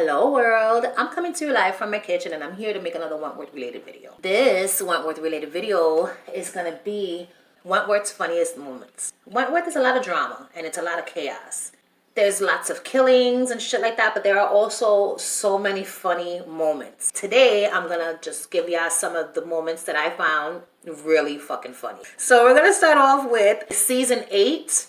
Hello world, I'm coming to you live from my kitchen and I'm here to make another Wentworth related video. This Wentworth related video is gonna be Wentworth's funniest moments. Wentworth is a lot of drama and it's a lot of chaos. There's lots of killings and shit like that, but there are also so many funny moments. Today, I'm gonna just give y'all some of the moments that I found really fucking funny. So we're gonna start off with season 8.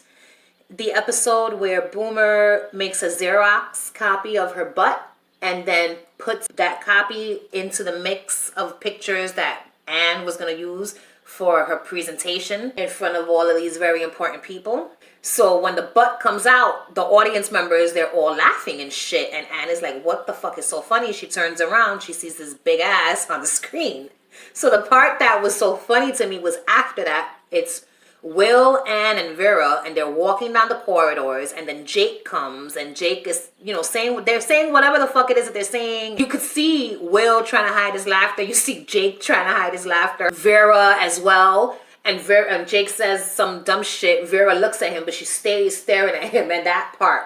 The episode where Boomer makes a Xerox copy of her butt and then puts that copy into the mix of pictures that Anne was going to use for her presentation in front of all of these very important people. So when the butt comes out, the audience members, they're all laughing and shit. And Anne is like, what the fuck is so funny? She turns around, she sees this big ass on the screen. So the part that was so funny to me was after that, it's Will, Anne, and Vera, and they're walking down the corridors, and then Jake comes, and Jake is, they're saying whatever the fuck it is that they're saying. You could see Will trying to hide his laughter. You see Jake trying to hide his laughter. Vera as well. And Jake says some dumb shit. Vera looks at him, but she stays staring at him, and that part,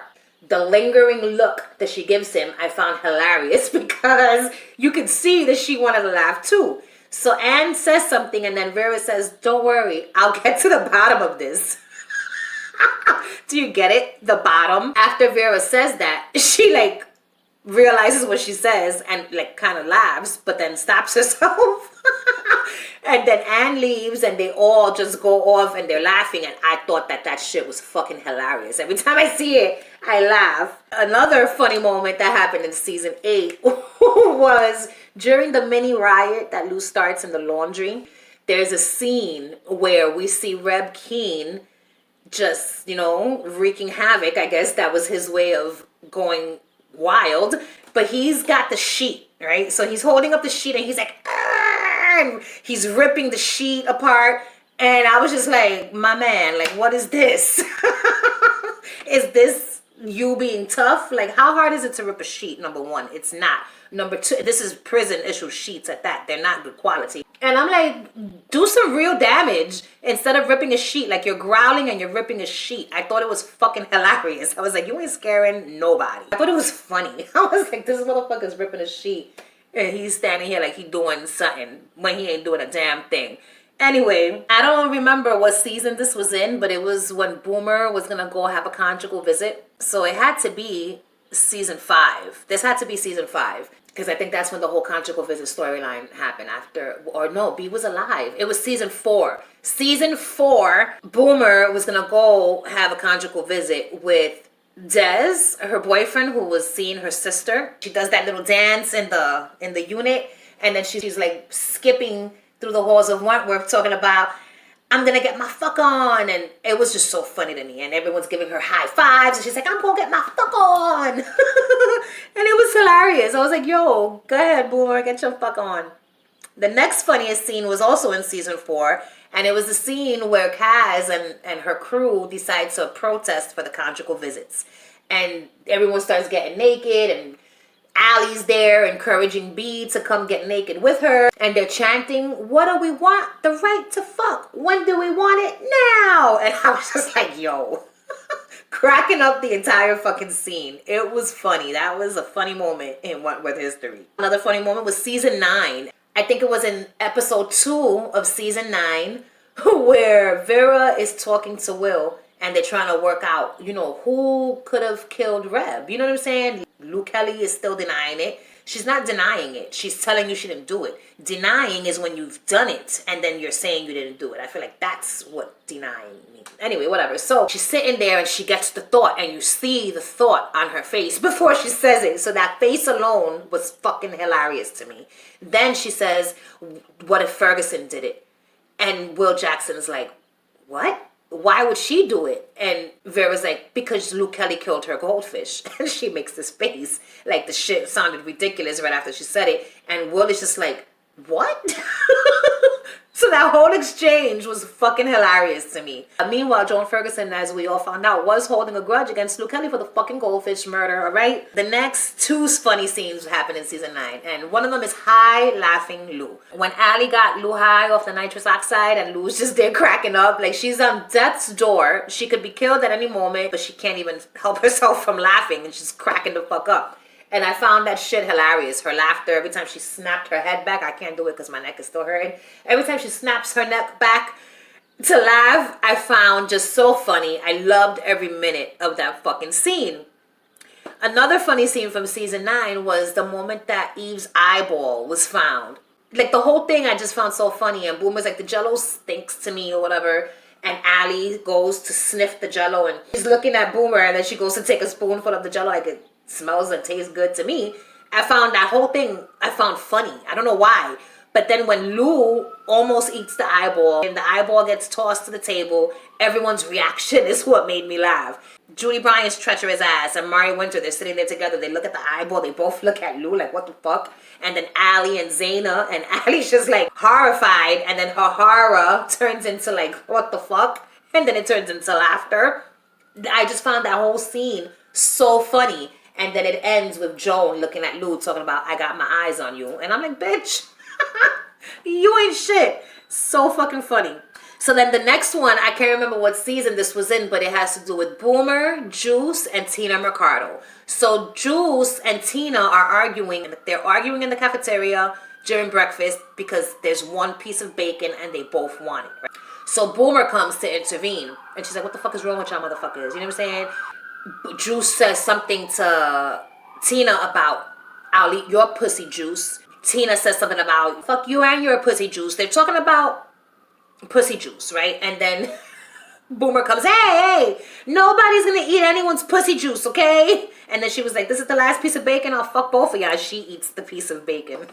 the lingering look that she gives him, I found hilarious because you could see that she wanted to laugh too. So Anne says something and then Vera says, don't worry, I'll get to the bottom of this. Do you get it? The bottom. After Vera says that, she realizes what she says and kind of laughs, but then stops herself. And then Anne leaves and they all just go off and they're laughing, and I thought that shit was fucking hilarious. Every time I see it, I laugh. Another funny moment that happened in season 8 was during the mini riot that Lou starts in the laundry. There's a scene where we see Reb Keen just, wreaking havoc. I guess that was his way of going wild. But he's got the sheet, right? So he's holding up the sheet and he's like, and he's ripping the sheet apart. And I was just like, my man, what is this? Is this you being tough? How hard is it to rip a sheet? Number one, it's not. Number two, this is prison issue sheets at that. They're not good quality. And I'm like, do some real damage instead of ripping a sheet. You're growling and you're ripping a sheet. I thought it was fucking hilarious. I was like, you ain't scaring nobody. I thought it was funny. I was like, this motherfucker's ripping a sheet and he's standing here like he doing something when he ain't doing a damn thing. Anyway, I don't remember what season this was in, but it was when Boomer was gonna go have a conjugal visit. So it had to be season 5. This had to be season 5. Because I think that's when the whole conjugal visit storyline happened after. Or no, B was alive. It was season 4. Season 4, Boomer was going to go have a conjugal visit with Des, her boyfriend, who was seeing her sister. She does that little dance in the unit. And then she's skipping through the halls of Wentworth talking about, I'm going to get my fuck on. And it was just so funny to me. And everyone's giving her high fives. And she's like, I'm going to get my fuck on. And it was hilarious. I was like, yo, go ahead, Boomer, get your fuck on. The next funniest scene was also in season 4. And it was the scene where Kaz and her crew decide to protest for the conjugal visits. And everyone starts getting naked, and Allie's there encouraging B to come get naked with her. And they're chanting, what do we want? The right to fuck. When do we want it? Now. And I was just like, yo. Cracking up the entire fucking scene. It was funny. That was a funny moment in Wentworth history. Another funny moment was season 9. I think it was in episode 2 of season 9 where Vera is talking to Will and they're trying to work out, who could have killed Reb. You know what I'm saying? Lou Kelly is still denying it. She's not denying it. She's telling you she didn't do it. Denying is when you've done it and then you're saying you didn't do it. I feel like that's what denying means. Anyway, whatever. So she's sitting there and she gets the thought and you see the thought on her face before she says it. So that face alone was fucking hilarious to me. Then she says, what if Ferguson did it? And Will Jackson's like, what? Why would she do it? And Vera's like, because Lou Kelly killed her goldfish. And she makes this face like the shit sounded ridiculous right after she said it. And Will is just like, what? So that whole exchange was fucking hilarious to me. Meanwhile, Joan Ferguson, as we all found out, was holding a grudge against Lou Kelly for the fucking goldfish murder, all right? The next 2 funny scenes happened in season 9, and one of them is high laughing Lou. When Allie got Lou high off the nitrous oxide and Lou's just there cracking up, she's on death's door. She could be killed at any moment, but she can't even help herself from laughing, and she's cracking the fuck up. And I found that shit hilarious. Her laughter, every time she snapped her head back, I can't do it because my neck is still hurting. Every time she snaps her neck back to laugh, I found just so funny. I loved every minute of that fucking scene. Another funny scene from season 9 was the moment that Eve's eyeball was found. Like, the whole thing I just found so funny. And Boomer's like, the jello stinks to me or whatever. And Allie goes to sniff the jello and she's looking at Boomer, and then she goes to take a spoonful of the jello like it smells and tastes good to me. I found that whole thing, I found funny. I don't know why. But then when Lou almost eats the eyeball and the eyeball gets tossed to the table, everyone's reaction is what made me laugh. Judy Bryant's treacherous ass and Mari Winter, they're sitting there together. They look at the eyeball. They both look at Lou like, what the fuck? And then Allie and Zaina, and Allie's just like horrified. And then her horror turns into like, what the fuck? And then it turns into laughter. I just found that whole scene so funny. And then it ends with Joan looking at Lou talking about, I got my eyes on you. And I'm like, bitch, you ain't shit. So fucking funny. So then the next one, I can't remember what season this was in, but it has to do with Boomer, Juice, and Tina Mercado. So Juice and Tina are arguing. They're arguing in the cafeteria during breakfast because there's one piece of bacon and they both want it. Right? So Boomer comes to intervene. And she's like, what the fuck is wrong with y'all motherfuckers? You know what I'm saying? Juice says something to Tina about, I'll eat your pussy, Juice. Tina says something about, fuck you and your pussy, Juice. They're talking about pussy juice, right? And then Boomer comes, hey, nobody's gonna eat anyone's pussy juice, okay? And then she was like, this is the last piece of bacon, I'll fuck both of y'all. She eats the piece of bacon.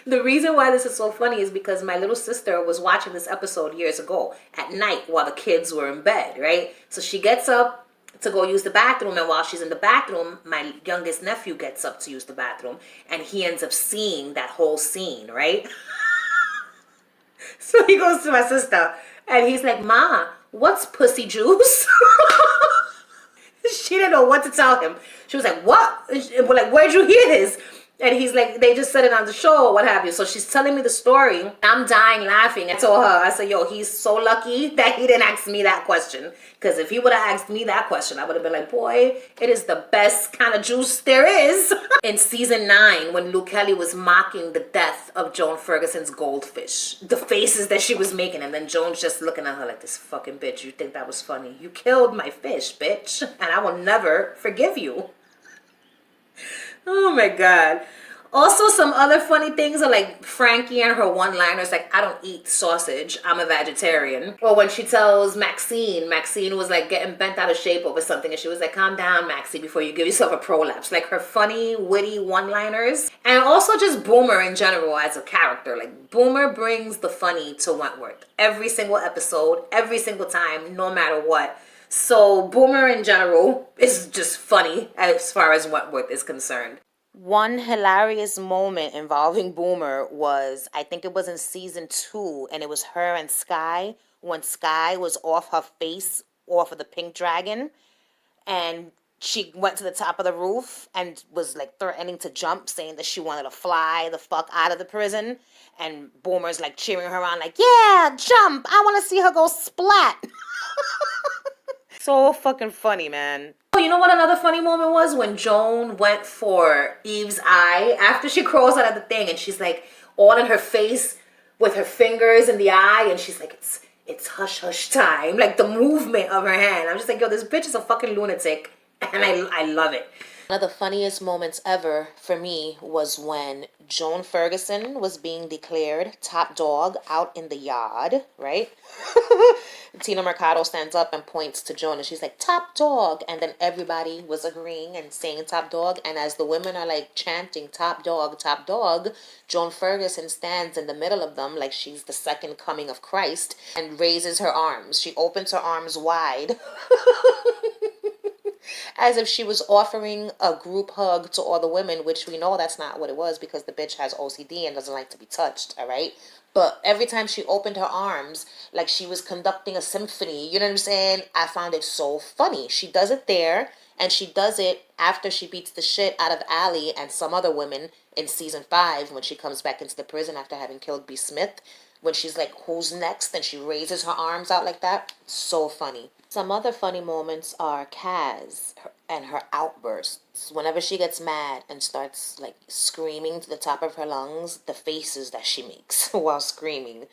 The reason why this is so funny is because my little sister was watching this episode years ago at night while the kids were in bed, right? So she gets up to go use the bathroom, and while she's in the bathroom, my youngest nephew gets up to use the bathroom, and he ends up seeing that whole scene, right? So he goes to my sister, and he's like, Ma, what's pussy juice? She didn't know what to tell him. She was like, what? We're like, where'd you hear this? And he's like, they just said it on the show or what have you. So she's telling me the story. I'm dying laughing. I told her, I said, yo, he's so lucky that he didn't ask me that question. Because if he would have asked me that question, I would have been like, boy, it is the best kind of juice there is. In season 9, when Luke Kelly was mocking the death of Joan Ferguson's goldfish, the faces that she was making, and then Joan's just looking at her like, this fucking bitch, you think that was funny? You killed my fish, bitch, and I will never forgive you. Oh my God. Also, some other funny things are like Frankie and her one-liners like, I don't eat sausage, I'm a vegetarian. Or when she tells Maxine was like getting bent out of shape over something, and she was like, calm down, Maxie, before you give yourself a prolapse. Like her funny, witty one-liners. And also just Boomer in general as a character. Like Boomer brings the funny to Wentworth. Every single episode, every single time, no matter what. So Boomer in general is just funny as far as Wentworth is concerned. One hilarious moment involving Boomer was, I think it was in season 2, and it was her and Sky, when Sky was off her face, off of the pink dragon, and she went to the top of the roof and was like threatening to jump, saying that she wanted to fly the fuck out of the prison, and Boomer's like cheering her on like, yeah, jump, I want to see her go splat. So fucking funny, man. Oh, you know what another funny moment was? When Joan went for Eve's eye after she crawls out of the thing, and she's like all in her face with her fingers in the eye, and she's like, it's hush hush time. Like the movement of her hand. I'm just like, yo, this bitch is a fucking lunatic, and I love it. One of the funniest moments ever for me was when Joan Ferguson was being declared top dog out in the yard, right? Tina Mercado stands up and points to Joan, and she's like, top dog. And then everybody was agreeing and saying top dog. And as the women are like chanting top dog, Joan Ferguson stands in the middle of them like she's the second coming of Christ and raises her arms. She opens her arms wide. As if she was offering a group hug to all the women, which we know that's not what it was because the bitch has OCD and doesn't like to be touched, all right? But every time she opened her arms, like she was conducting a symphony, you know what I'm saying? I found it so funny. She does it there, and she does it after she beats the shit out of Allie and some other women in season 5 when she comes back into the prison after having killed B. Smith. when she's like, who's next? And she raises her arms out like that. So funny. Some other funny moments are Kaz and her outbursts. Whenever she gets mad and starts like screaming to the top of her lungs, the faces that she makes while screaming.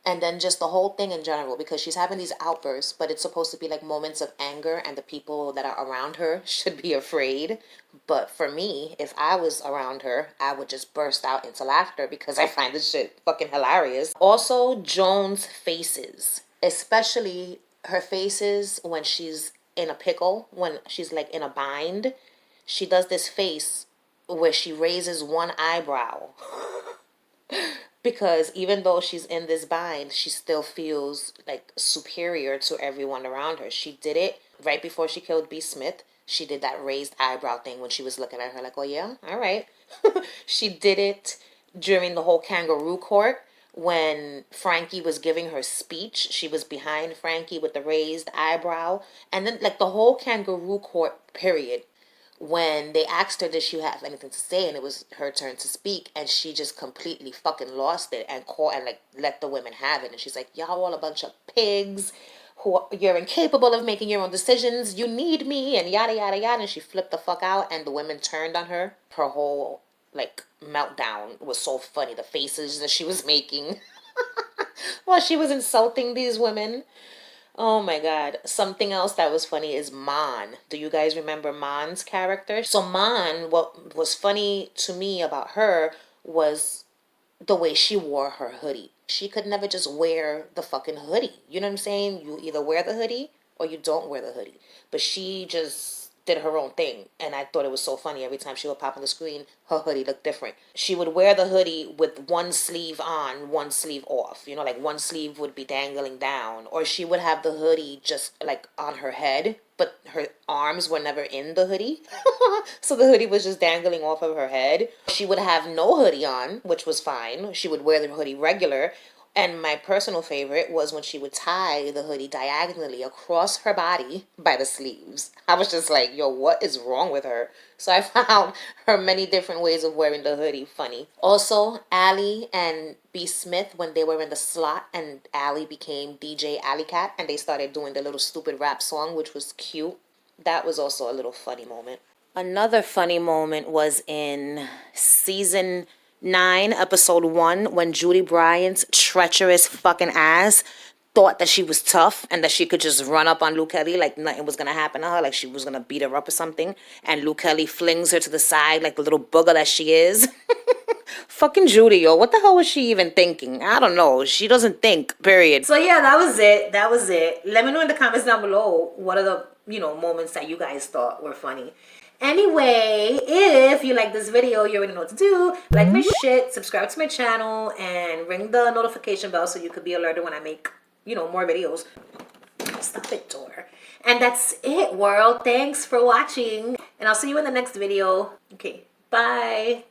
And then just the whole thing in general, because she's having these outbursts, but it's supposed to be like moments of anger and the people that are around her should be afraid. But for me, if I was around her, I would just burst out into laughter because I find this shit fucking hilarious. Also, Joan's faces, especially her faces when she's in a pickle, when she's like in a bind. She does this face where she raises one eyebrow. Because even though she's in this bind, she still feels like superior to everyone around her. She did it right before she killed B. Smith. She did that raised eyebrow thing when she was looking at her like, oh yeah, all right. She did it during the whole kangaroo court when Frankie was giving her speech. She was behind Frankie with the raised eyebrow. And then like the whole kangaroo court period, when they asked her, did she have anything to say, and it was her turn to speak, and she just completely fucking lost it and called and like let the women have it. And she's like, y'all all a bunch of pigs you're incapable of making your own decisions, you need me, and yada yada yada. And she flipped the fuck out, and the women turned on her. Her whole like meltdown was so funny, the faces that she was making while she was insulting these women. Oh my God. Something else that was funny is Mon. Do you guys remember Mon's character? So Mon, what was funny to me about her was the way she wore her hoodie. She could never just wear the fucking hoodie. You know what I'm saying? You either wear the hoodie or you don't wear the hoodie. But she just did her own thing. And I thought it was so funny. Every time she would pop on the screen, her hoodie looked different. She would wear the hoodie with one sleeve on, one sleeve off. You know, like one sleeve would be dangling down. Or she would have the hoodie just like on her head, but her arms were never in the hoodie. So the hoodie was just dangling off of her head. She would have no hoodie on, which was fine. She would wear the hoodie regular. And my personal favorite was when she would tie the hoodie diagonally across her body by the sleeves. I was just like, yo, what is wrong with her? So I found her many different ways of wearing the hoodie funny. Also, Allie and B. Smith, when they were in the slot and Allie became DJ Alley Cat and they started doing the little stupid rap song, which was cute. That was also a little funny moment. Another funny moment was in season 9, episode 1, when Judy Bryant's treacherous fucking ass thought that she was tough and that she could just run up on Luke Kelly like nothing was gonna happen to her, like she was gonna beat her up or something, and Luke Kelly flings her to the side like the little booger that she is. Fucking Judy, yo, what the hell was she even thinking? I don't know. She doesn't think, period. So yeah, that was it. That was it. Let me know in the comments down below what are the, moments that you guys thought were funny. Anyway, if you like this video, you already know what to do. Like my shit, subscribe to my channel, and ring the notification bell so you could be alerted when I make, more videos. Stop it, door. And that's it, world. Thanks for watching. And I'll see you in the next video. Okay, bye.